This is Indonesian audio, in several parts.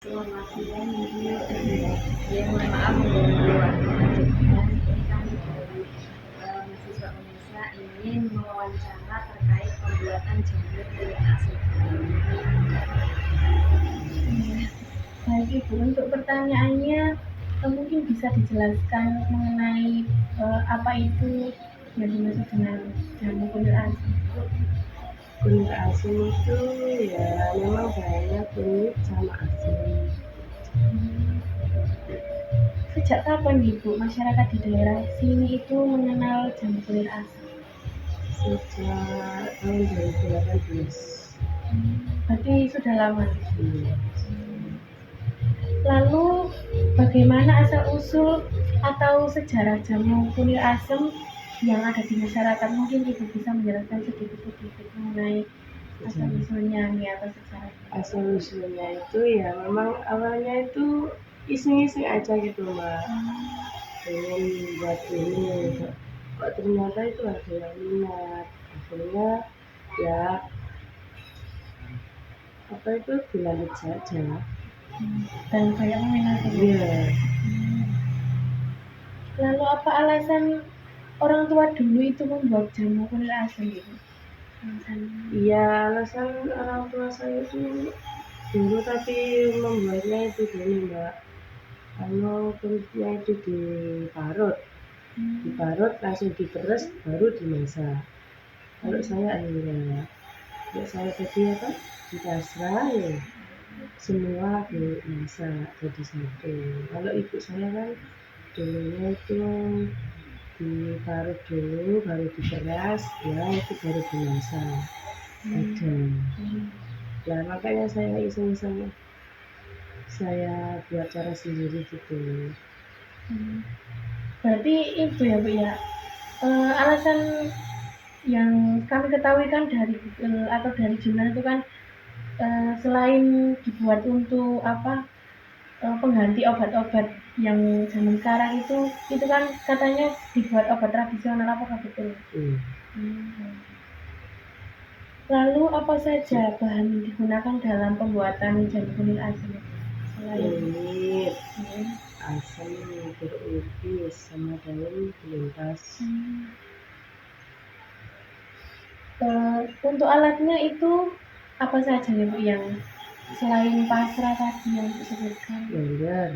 Selamat siang, ini ya mohon maaf mengganggu waktu lanjutkan. Ini kami dari mahasiswa Indonesia ingin mewawancara terkait pembuatan jamur kulit asam. Baik Ibu, untuk pertanyaannya mungkin bisa dijelaskan mengenai apa itu yang dimaksud dengan jamur kulit asam. Kunyit asin itu ya memang bahannya kunyit sama asin. Sejak kapan Ibu masyarakat di daerah sini itu mengenal jamur kulit asam? Sejak tahun 2018. Berarti sudah lama. Iya. Lalu bagaimana asal-usul atau sejarah jamu kunyit asam yang ada di masyarakat? Mungkin Ibu bisa menjelaskan sedikit-sedikit mengenai asal-usulnya nih atau sejarah. Asal-usulnya itu ya memang awalnya itu iseng-iseng aja gitu Mbak. Pengen buat ini, kok ternyata itu ada yang minat. Akhirnya ya apa itu dilanjut saja. Dan banyak minat. Iya. Lalu apa alasan orang tua dulu itu membuat jamu kunyit asam gitu? Iya, alasan orang tua saya itu dulu tapi membuatnya itu gini Mbak, kalau kulitnya itu diparut langsung diperes baru dimasak. Kalau saya enggak, kalau saya tadi apa di pasrah ya semua dimasak jadi satu. Kalau ibu saya kan dulunya itu diparut dulu baru diperas ya itu baru dimasak aja. Nah makanya saya iseng-iseng saya buat cara sendiri gitu. Berarti itu ya Bu ya, alasan yang kami ketahui kan dari Google atau dari jurnal itu kan selain dibuat untuk pengganti obat-obat yang zaman sekarang itu kan katanya dibuat obat tradisional, apakah betul? Lalu apa saja bahan yang digunakan dalam pembuatan jamu kunyit asam? Kunyit, asam, jeruk nipis, sama daun pelintas. Untuk alatnya itu apa saja ya Bu yang selain pasrah tadi yang disebutkan? Blender.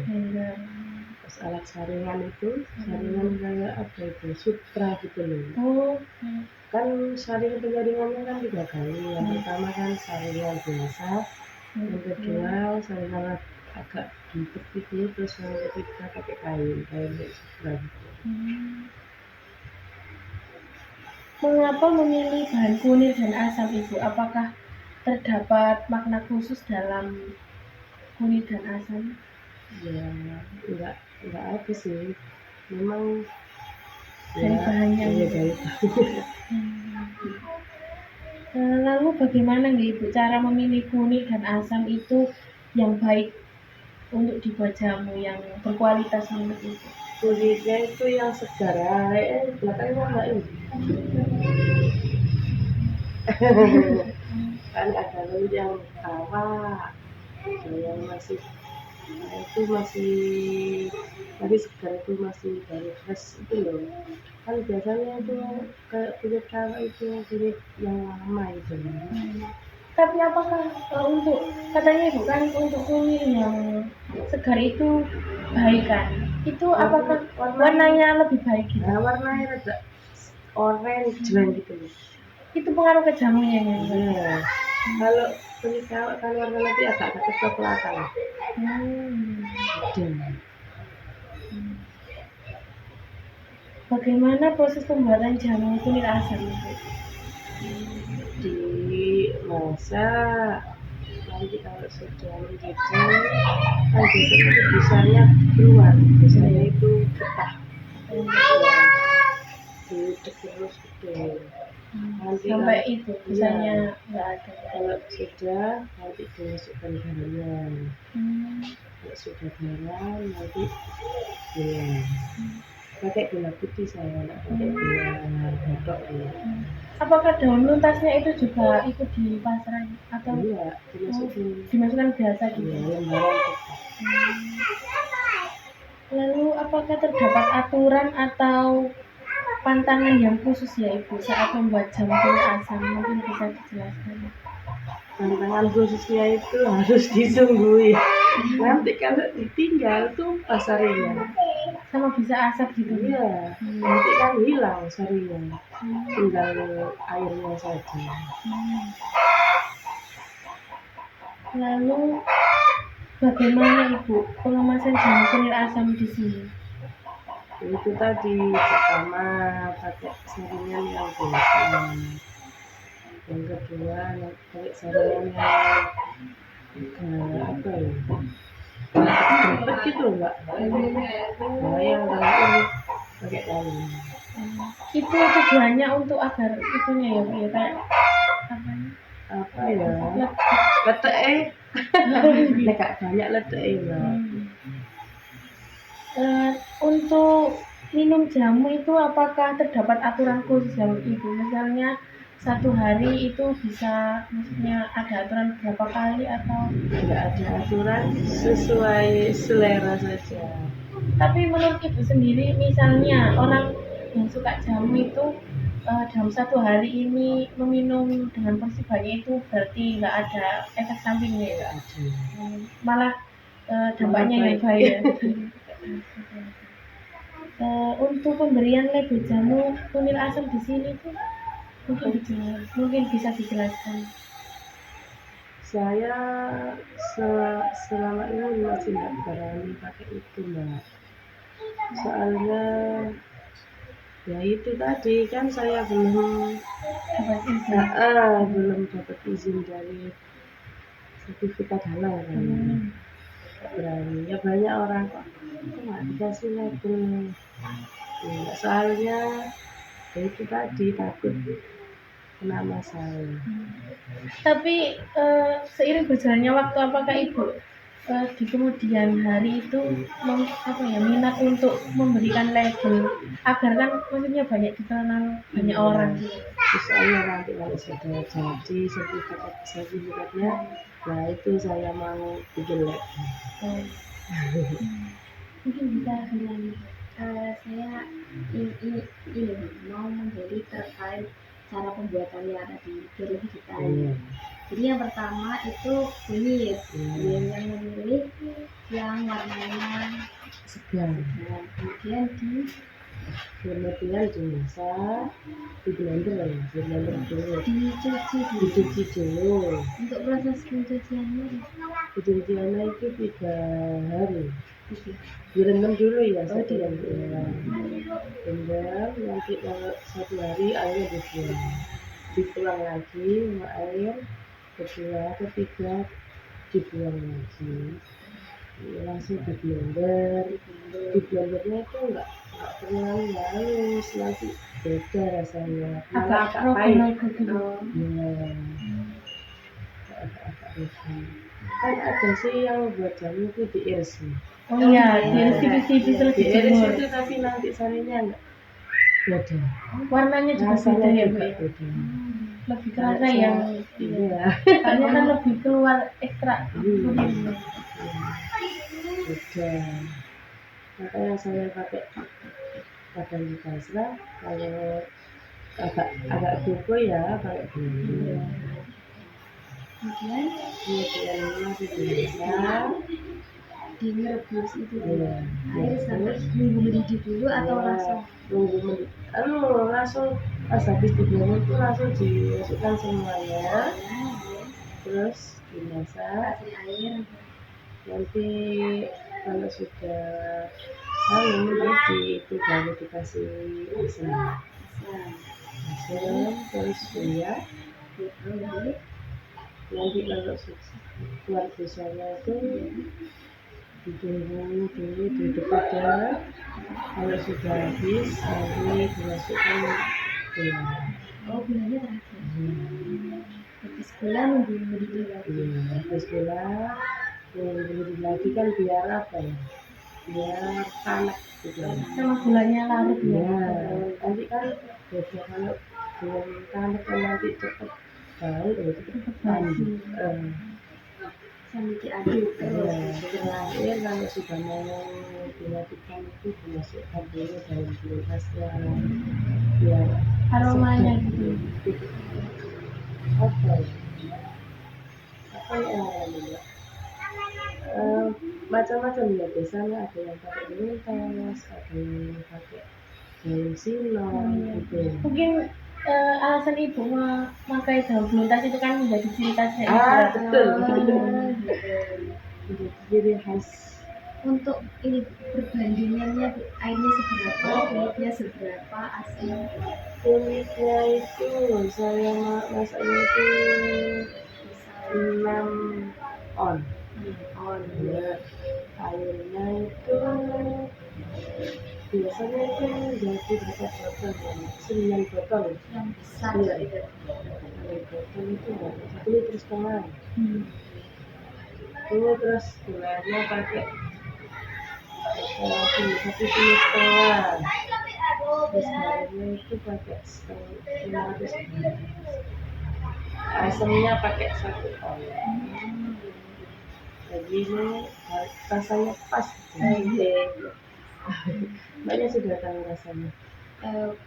Terus alat saringan itu saringan kayak apa itu sutra gitu loh. Kan saringan penyaringannya kan 3 kali. Yang pertama kan saringan biasa, yang kedua saringan agak bentuk gitu, terus yang ketiga pakai kain sutra gitu. Mengapa memilih bahan kunyit dan asam Ibu? Apakah terdapat makna khusus dalam kunyit dan asam? Ya enggak apa sih, memang dari ya, bahannya ya dari Lalu bagaimana nih Ibu cara memilih kunyit dan asam itu yang baik untuk dibuat jamu yang berkualitas menurut Ibu? Kunyitnya itu yang segar, belakangnya Mbak ini kan ada kunyit yang tawa, ada yang masih itu masih segar itu masih dari fresh itu loh. Kan biasanya itu kayak kunyit tawa itu kunyit yang lama itu. Tapi apakah untuk katanya Ibu kan untuk kunyit yang segar itu baik kan? Itu apakah warnanya lebih baik gitu? Nah, warnanya rada orange gitu. Itu pengaruh ke jamunya ya? Iya. Kalau kunyit tawa kan warna nanti agak kecoklatan. Bagaimana proses pembuatan jamu kunyit asam itu? Dimasak, nanti kalau sudah mendidih kan biasanya itu busanya keluar, busanya itu getah, diudek terus gitu. Nanti sampai itu busanya nggak ada. Kalau sudah nanti dimasukkan garamnya. Kalau sudah garam nanti gula. pakai gula putih saya, nggak pakai gula batok ya. Apakah daun luntasnya itu juga ikut di pasaran atau Iya, dimasukin dimasukkan biasa ya, gitu? lembaran kertas. Lalu apakah terdapat aturan atau pantangan yang khusus ya Ibu saat membuat jamu kunyit asam? Mungkin bisa dijelaskan. Tantangan khususnya itu harus disunggui. Nanti kalau ditinggal tuh sarinya. Sama bisa asap gitu. Iya, nanti kan hilang sarinya. Tinggal airnya saja. Lalu bagaimana Ibu pengemasan jamu kunyit asam di sini? Itu tadi pertama pakai saringan yang biasa. Yang kedua pakai saringan yang apa ya? Dapat gitu enggak? Nah, yang lain pakai lain. Itu tujuannya untuk agar itunya ya Bu ya kayak Apa ya? Letek Nekak banyak letek ya. Untuk minum jamu itu apakah terdapat aturan khusus yang Ibu? Misalnya satu hari itu bisa, maksudnya ada aturan berapa kali atau? Enggak ada aturan, sesuai selera saja. Tapi menurut Ibu sendiri, misalnya orang yang suka jamu itu dalam satu hari ini meminum dengan porsi banyak itu berarti nggak ada efek sampingnya ya? Enggak ada. Malah dampaknya yang bahaya. Untuk pemberian label jamu kunyit asam di sini tuh mungkin bisa dijelaskan. Saya selama ini masih nggak berani pakai itu mbak. Soalnya ya itu tadi kan saya belum dapat izin dari sertifikat halal kan. Nggak berani. Ya banyak orang kok nggak dikasih label. Ya, soalnya ya itu tadi takut kena masalah. Tapi seiring berjalannya waktu apakah Ibu di kemudian hari itu minat untuk memberikan label agar kan maksudnya banyak dikenal banyak orang gitu. Misalnya nanti kalau sudah jadi sertifikatnya, nah itu saya mau bikin label. Mungkin bisa bilang saya ini mau menjadi terkait cara pembuatannya tadi dari kita. Jadi yang pertama itu kunyit, yang memilih yang warnanya segar. Kemudian kemudian dimasak, di blender dulu. Dicuci dulu. Untuk proses pencuciannya itu 3 hari. Direndam dulu ya, rendam. Nanti kalau 1 hari airnya dibuang lagi sama air, kedua, ketiga dibuang lagi. Langsung di blendernya itu enggak terlalu halus, nanti beda rasanya, malah agak pahit. Kan ada sih yang buat jamu itu diiris. Diiris tipis-tipis terus dijemur. Itu tapi nanti sarinya enggak beda. Warnanya juga beda ya Bu. Lebih kerasa yang soalnya kan lebih keluar ekstrak beda. Makanya saya pakai kadang basrah, kalau agak kuku ya pakai gula. Kemudian masih dimasak, direbus itu air sampai nunggu mendidih dulu atau langsung langsung pas habis diblender itu langsung dimasukkan semuanya, terus dimasak. air Nanti kalau sudah halus itu baru dikasih asam terus ya. Nanti kalau keluar busanya itu ditunggu dulu di dekat ya. Kalau sudah habis nanti dimasukkan gula. Gulanya terakhir. Habis gula nunggu mendidih lagi. Habis gula nunggu mendidih lagi kan biar apa ya? biar tanek gitu. Sama gulanya larut ya. Ya, nanti kan beda kalau belum tanek kan nanti cepet bau, cepet Cepet basi. basi. sambil diaduk terus. Terakhir kalau sudah mau dilakukan itu dimasukkan dulu dalam kulkasnya biar Aromanya segar. gitu. Apa ya? Apa yang namanya? Macam-macam ya, biasanya ada yang pakai mintos, ada yang pakai daun silong gitu. Mungkin alasan ibu memakai daun beluntas itu kan menjadi ciri khasnya ibu. Betul. Gitu. Jadi ciri khas. Untuk ini perbandingannya Bu, airnya seberapa, kulitnya seberapa, asin. Kulitnya itu saya masaknya itu 6 on. Ya, airnya itu biasanya itu jadi berapa botol ya? 9 botol. Yang besar Iya. gitu. 9 botol itu berapa? 1,5 liter. Terus gulanya pakai 1,5 liter. Terus garamnya itu pakai 500 gram. Asamnya pakai 1 on. Jadi ini rasanya pas. Mbaknya sudah tahu rasanya.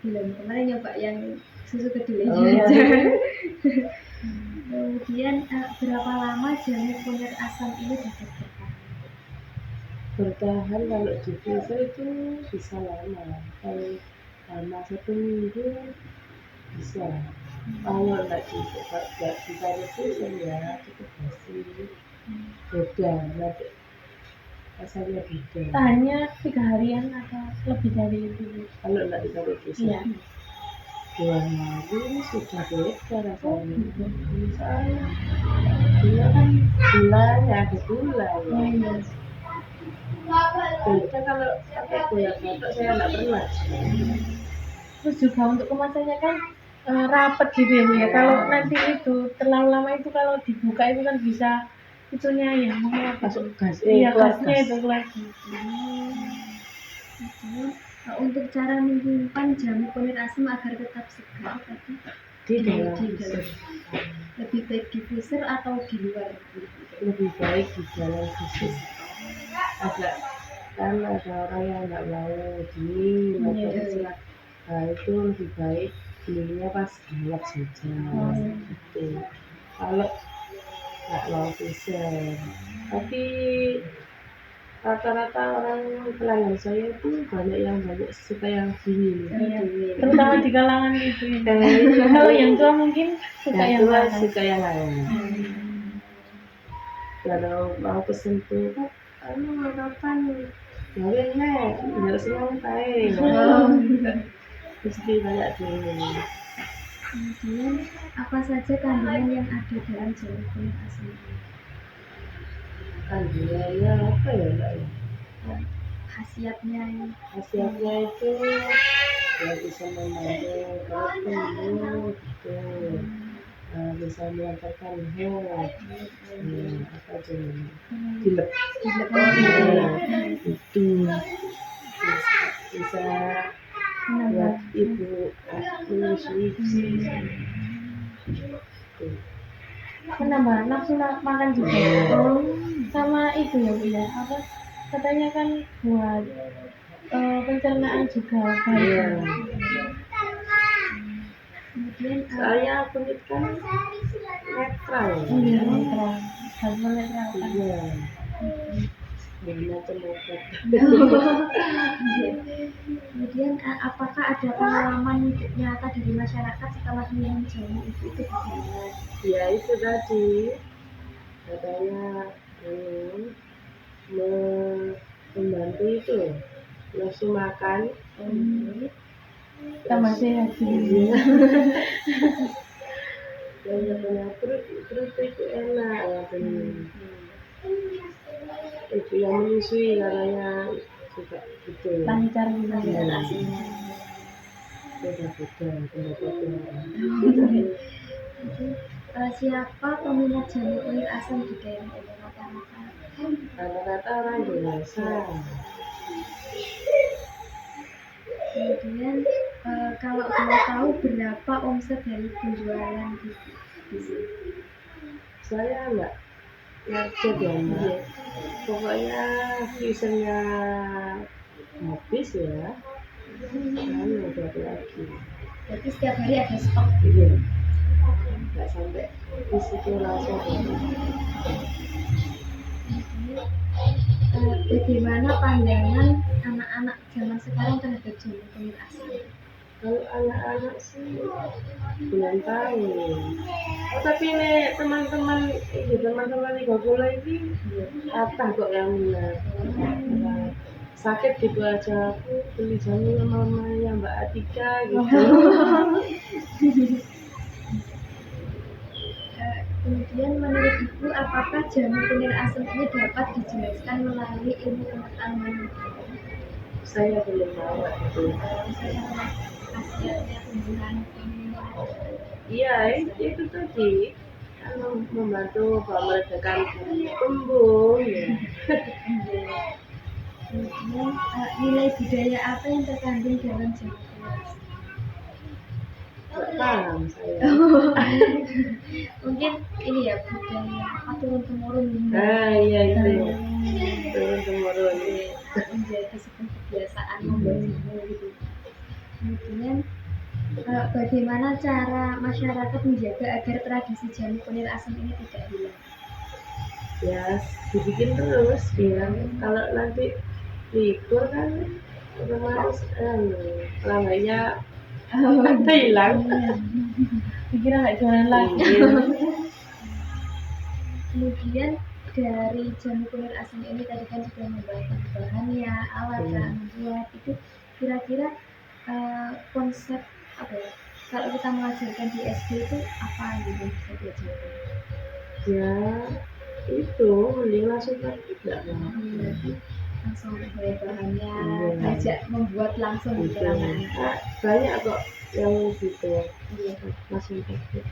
Belum, kemarin nyoba yang susu kedelai Oh, iya. Kemudian berapa lama jamu kunyit asam ini dapat Bertahan kalau di freezer itu bisa lama. Kalau lama 1 minggu bisa. Kalau nggak ditaruh freezer ya cukup basi. Beda nanti rasanya beda. Tahannya 3 harian atau lebih dari itu. Kalau nggak ditaruh freezer. Iya. 2 hari sudah beda rasanya. Misalnya gula kan gulanya ada gula ya. Iya. Beda kalau pakai gula batok saya nggak pernah. Terus juga untuk kemasannya kan rapet gitu ya Bu ya. Kalau nanti itu terlalu lama itu kalau dibuka itu kan bisa itunya ya Masuk gas, iya keluar gasnya gas. itu keluar. Untuk cara menyimpan jamu kunyit asam agar tetap segar tadi Di dalam di freezer. lebih baik di freezer atau di luar? Lebih baik di dalam freezer. Kan ada orang yang nggak mau dingin atau kecil. Nah itu lebih baik belinya pas hangat saja. Gitu. Kalau nggak mau freezer, tapi rata-rata orang pelanggan saya itu banyak yang suka yang dingin. Iya. Terutama di kalangan itu ya. Iya. Kalau yang tua mungkin suka yang tua panas. suka yang hangat. Kalau mau pesen tuh, mau kapan? Boleh nek, nggak senang tae. Mesti banyak dingin. Kemudian apa saja kandungan yang ada dalam jamu kunyit asam ini? Kandungannya apa ya Mbak? Khasiatnya Khasiatnya itu ya bisa membantu perut tumbuh gitu. Bisa mengantarkan health. Apa aja namanya? Gilek. Itu bisa buat ibu menyusui. Menambah nafsu makan juga. Sama itu ya Bu ya. Apa katanya kan buat pencernaan juga baik. kemudian Saya kulit kan netral. Iya, netral. Harus menetralkan. Iya. Macam obat. kemudian apakah ada pengalaman nyata dari masyarakat setelah minum jamu itu bagaimana? Ya itu tadi katanya membantu itu nafsu makan. Tambah sehat sih. Dan punya perut itu enak itu yang menyusui katanya juga gitu. Lancar juga ya. Siapa peminat jamu kunyit asam di daerah ini rata-rata? Rata-rata orang dewasa mau tahu berapa omset dari penjualan di sini? Saya nggak target ya Mbak. Pokoknya seasonnya habis ya, lalu buat lagi. Berarti setiap hari ada stok. Iya, nggak sampai habis itu langsung habis. Bagaimana pandangan anak-anak zaman sekarang terhadap jamu kunyit asli? Kalau anak-anak sih belum tahu. Oh, tapi ini teman-teman di Gogola ini kata kok yang benar. Nah, sakit gitu aja aku beli jamu sama mamanya Mbak Atika gitu. Kemudian menurut Ibu, apakah jamu kunir asem ini dapat dijelaskan melalui ilmu pengetahuan? Saya belum tahu itu. Misalnya khasiatnya tumbuhan ini. Iya, itu tadi kan membantu meredakan tumbuh ya. Kemudian nilai budaya apa yang terkandung dalam jamu kunir asem? Nggak paham saya. Mungkin ini ya budaya apa turun temurun Iya itu turun temurun. menjadi sebuah kebiasaan membuat jamu gitu. Kemudian bagaimana cara masyarakat menjaga agar tradisi jamu kunir asem ini tidak hilang? Ya dibikin terus biar kalau nanti libur kan otomatis pelanggannya hilang. Dikira nggak jualan lagi. Kemudian dari jamu kunir asem ini tadi kan sudah membahas bahannya, alat cara membuat itu, kira-kira konsep apa ya? Kalau kita mengajarkan di SD itu apa gitu bisa diajarkan? Ya itu mending langsung praktik nggak Langsung bayar bahannya, ajak membuat langsung gitu banyak kok yang gitu langsung praktik.